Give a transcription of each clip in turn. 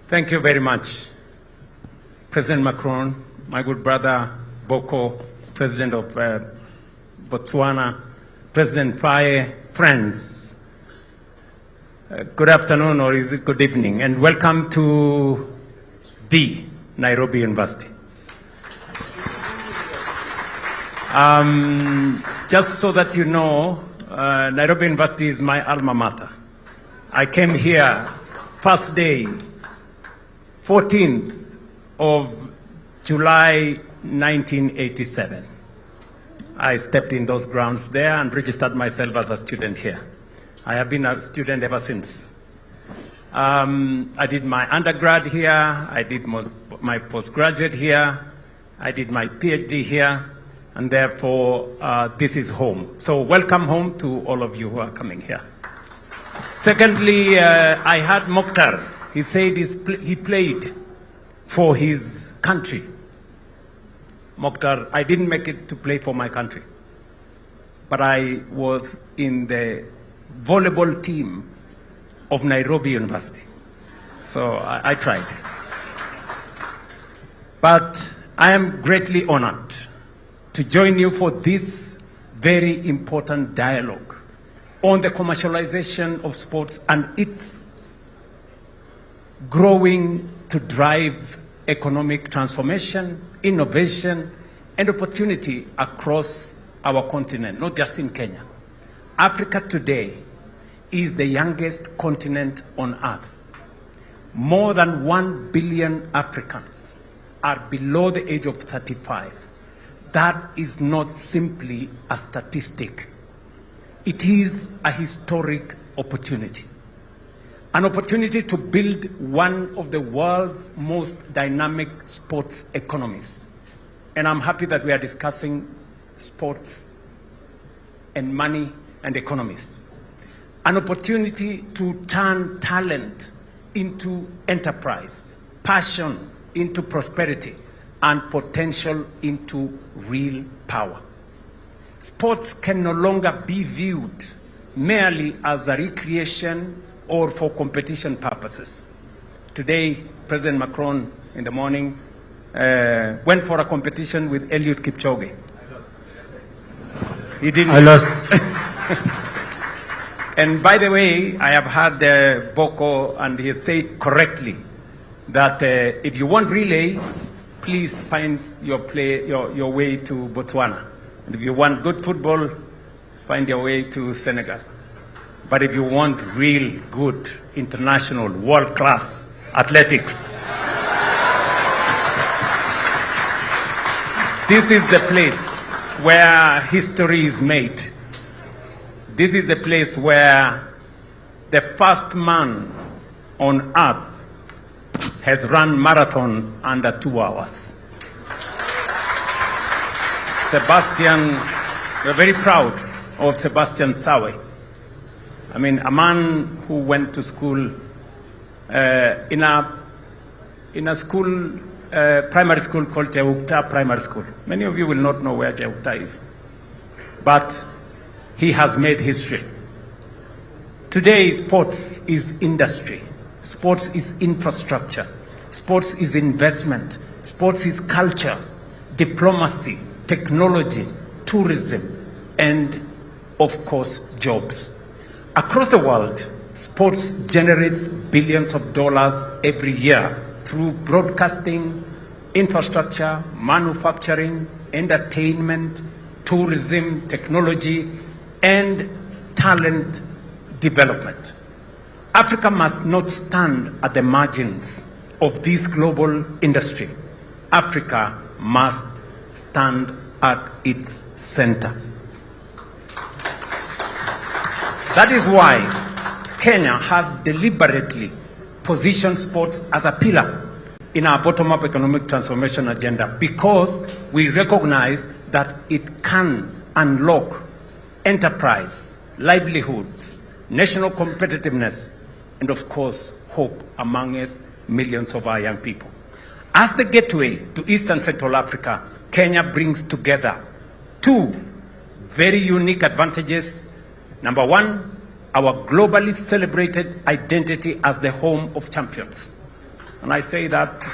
Thank you very much, President Macron, my good brother Boko, President of Botswana, President Faye, friends. Good afternoon, or is it good evening, and welcome to the Nairobi University. Just so that you know, Nairobi University is my alma mater. I came here first day, 14th of July 1987. I stepped in those grounds there and registered myself as a student here. I have been a student ever since. I did my undergrad here, I did my postgraduate here, I did my PhD here, and therefore this is home. So welcome home to all of you who are coming here. Secondly, I had Mokhtar. He said he played for his country. Mokhtar, I didn't make it to play for my country, but I was in the volleyball team of Nairobi University. So I tried. But I am greatly honored to join you for this very important dialogue on the commercialization of sports and its growing to drive economic transformation, innovation, and opportunity across our continent, not just in Kenya. Africa today is the youngest continent on earth. More than 1 billion Africans are below the age of 35. That is not simply a statistic. It is a historic opportunity. An opportunity to build one of the world's most dynamic sports economies. And I'm happy that we are discussing sports and money and economies. An opportunity to turn talent into enterprise, passion into prosperity, and potential into real power. Sports can no longer be viewed merely as a recreation or for competition purposes. Today, President Macron in the morning went for a competition with Eliud Kipchoge. He didn't. I lost. And by the way, I have heard Boko, and he said correctly that if you want relay, please find your way to Botswana. And if you want good football, find your way to Senegal. But if you want real good international world-class athletics, this is the place where history is made. This is the place where the first man on earth has run marathon under 2 hours. Sebastian, we're very proud of Sebastian Sawe. I mean, a man who went to school in a school, primary school called Jaukta Primary School. Many of you will not know where Jaukta is, but he has made history. Today, sports is industry. Sports is infrastructure. Sports is investment. Sports is culture, diplomacy, technology, tourism, and of course, jobs. Across the world, sports generates billions of dollars every year through broadcasting, infrastructure, manufacturing, entertainment, tourism, technology, and talent development. Africa must not stand at the margins of this global industry. Africa must stand at its center. That is why Kenya has deliberately positioned sports as a pillar in our bottom-up economic transformation agenda, because we recognize that it can unlock enterprise, livelihoods, national competitiveness, and of course, hope amongst millions of our young people. As the gateway to East and Central Africa, Kenya brings together two very unique advantages. Number one, our globally celebrated identity as the home of champions. and I say that,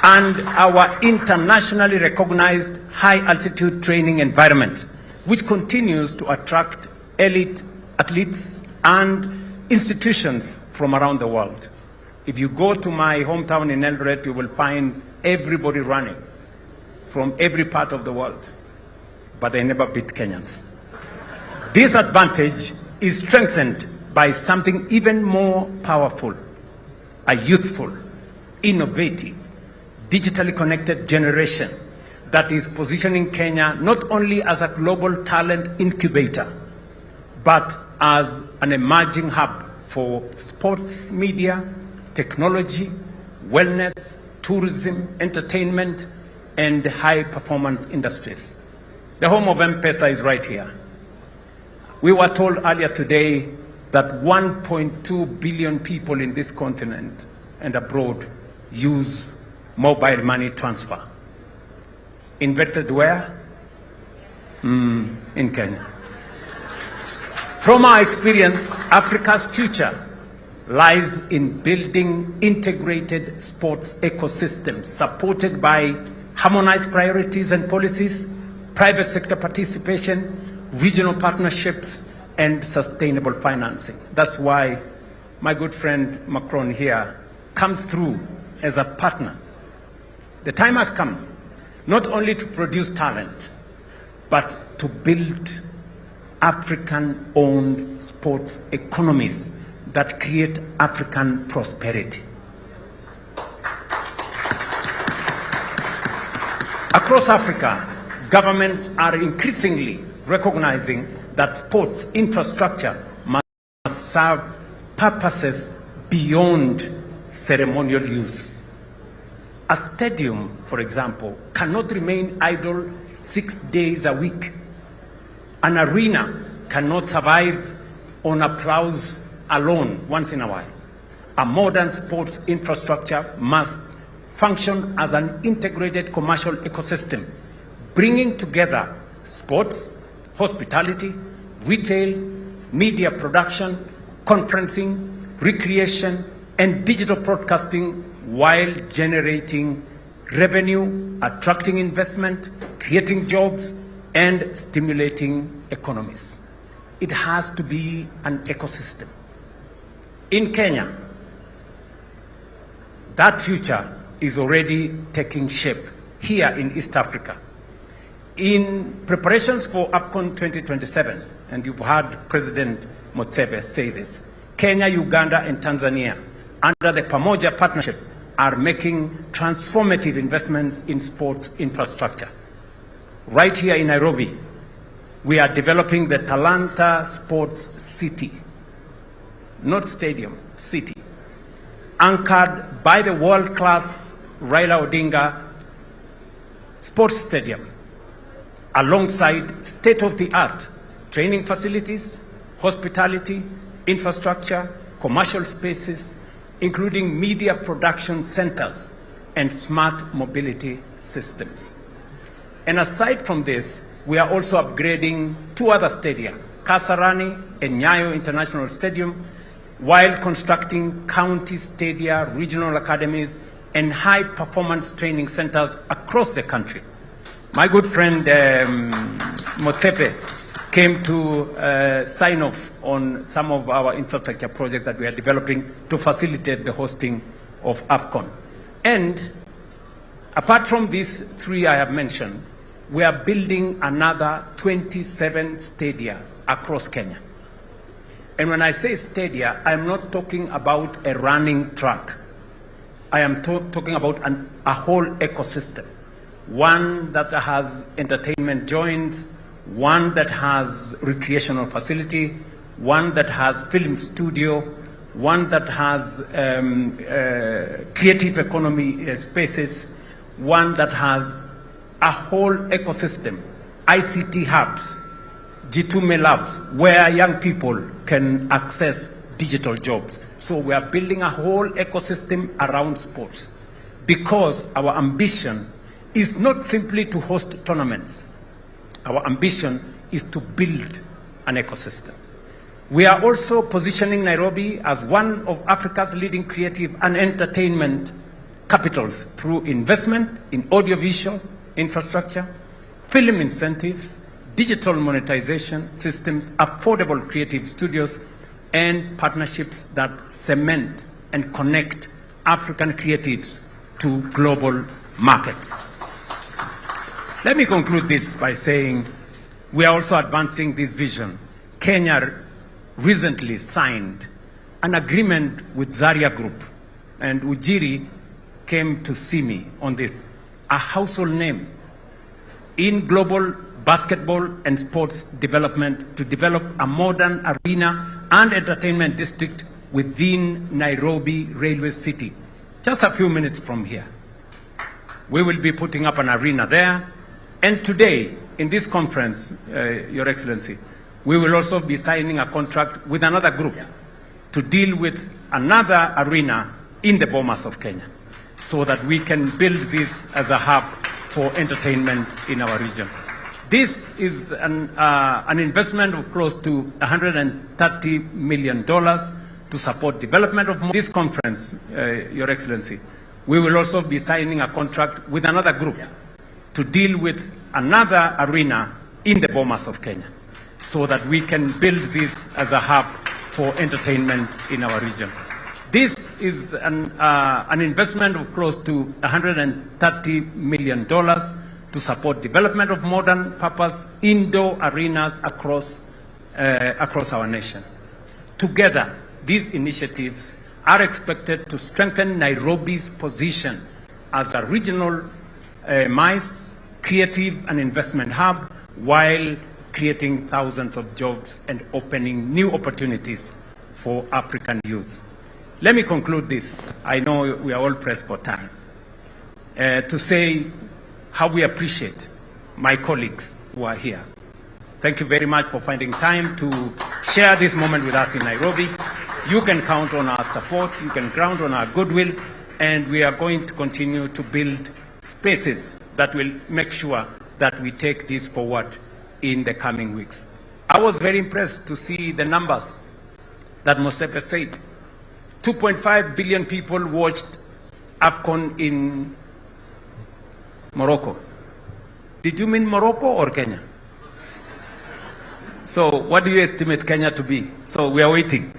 and our internationally recognized high-altitude training environment, which continues to attract elite athletes and institutions from around the world. If you go to my hometown in Eldoret, you will find everybody running from every part of the world, but they never beat Kenyans. This advantage is strengthened by something even more powerful: a youthful, innovative, digitally connected generation that is positioning Kenya not only as a global talent incubator, but as an emerging hub for sports media, technology, wellness, tourism, entertainment, and high-performance industries. The home of M-Pesa is right here. We were told earlier today that 1.2 billion people in this continent and abroad use mobile money transfer. Invented where? In Kenya. From our experience, Africa's future lies in building integrated sports ecosystems supported by harmonized priorities and policies, private sector participation, regional partnerships, and sustainable financing. That's why my good friend Macron here comes through as a partner. The time has come not only to produce talent, but to build African-owned sports economies that create African prosperity. Across Africa, governments are increasingly recognizing that sports infrastructure must serve purposes beyond ceremonial use. A stadium, for example, cannot remain idle 6 days a week. An arena cannot survive on applause alone once in a while. A modern sports infrastructure must function as an integrated commercial ecosystem, bringing together sports, hospitality, retail, media production, conferencing, recreation, and digital broadcasting while generating revenue, attracting investment, creating jobs, and stimulating economies. It has to be an ecosystem. In Kenya, that future is already taking shape here in East Africa. In preparations for AFCON 2027, and you've heard President Mutsebe say this, Kenya, Uganda, and Tanzania, under the Pamoja Partnership, are making transformative investments in sports infrastructure. Right here in Nairobi, we are developing the Talanta Sports City, not stadium, city, anchored by the world-class Raila Odinga Sports Stadium, alongside state-of-the-art training facilities, hospitality, infrastructure, commercial spaces, including media production centers and smart mobility systems. And aside from this, we are also upgrading two other stadia, Kasarani and Nyayo International Stadium, while constructing county stadia, regional academies, and high-performance training centers across the country. My good friend Motsepe came to sign off on some of our infrastructure projects that we are developing to facilitate the hosting of AFCON. And apart from these three I have mentioned, we are building another 27 stadia across Kenya. And when I say stadia, I'm not talking about a running track. I am talking about a whole ecosystem. One that has entertainment joints, one that has recreational facility, one that has film studio, one that has creative economy spaces, one that has a whole ecosystem, ICT hubs, G2Me labs, where young people can access digital jobs. So we are building a whole ecosystem around sports because our ambition is not simply to host tournaments. Our ambition is to build an ecosystem. We are also positioning Nairobi as one of Africa's leading creative and entertainment capitals through investment in audiovisual infrastructure, film incentives, digital monetization systems, affordable creative studios, and partnerships that cement and connect African creatives to global markets. Let me conclude this by saying we are also advancing this vision. Kenya recently signed an agreement with Zaria Group, and Ujiri came to see me on this, a household name in global basketball and sports development, to develop a modern arena and entertainment district within Nairobi Railway City, just a few minutes from here. We will be putting up an arena there. And today, in this conference, Your Excellency, we will also be signing a contract with another group to deal with another arena in the Bomas of Kenya, so that we can build this as a hub for entertainment in our region. This is an investment of close to $130 million to support development of this conference, Your Excellency. We will also be signing a contract with another group to deal with another arena in the Bomas of Kenya, so that we can build this as a hub for entertainment in our region. This is an investment of close to $130 million to support development of modern purpose indoor arenas across our nation. Together, these initiatives are expected to strengthen Nairobi's position as a regional MICE, creative and investment hub, while creating thousands of jobs and opening new opportunities for African youth. Let me conclude this. I know we are all pressed for time. To say how we appreciate my colleagues who are here. Thank you very much for finding time to share this moment with us in Nairobi. You can count on our support, you can count on our goodwill, and we are going to continue to build spaces that will make sure that we take this forward in the coming weeks. I was very impressed to see the numbers that Mosepe said. 2.5 billion people watched AFCON in Morocco. Did you mean Morocco or Kenya? So what do you estimate Kenya to be? So we are waiting.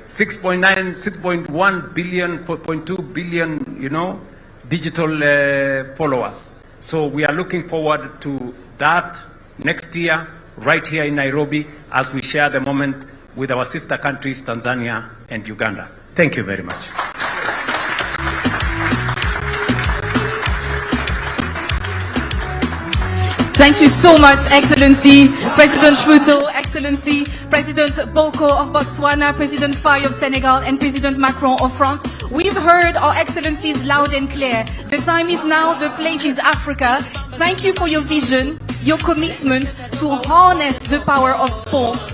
6.9, 6.1 billion, 4.2 billion, digital followers. So we are looking forward to that next year, right here in Nairobi, as we share the moment with our sister countries, Tanzania and Uganda. Thank you very much. Thank you so much, Excellency, President Ruto, Excellency, President Boko of Botswana, President Faye of Senegal, and President Macron of France. We've heard our Excellencies loud and clear. The time is now, the place is Africa. Thank you for your vision, your commitment to harness the power of sports.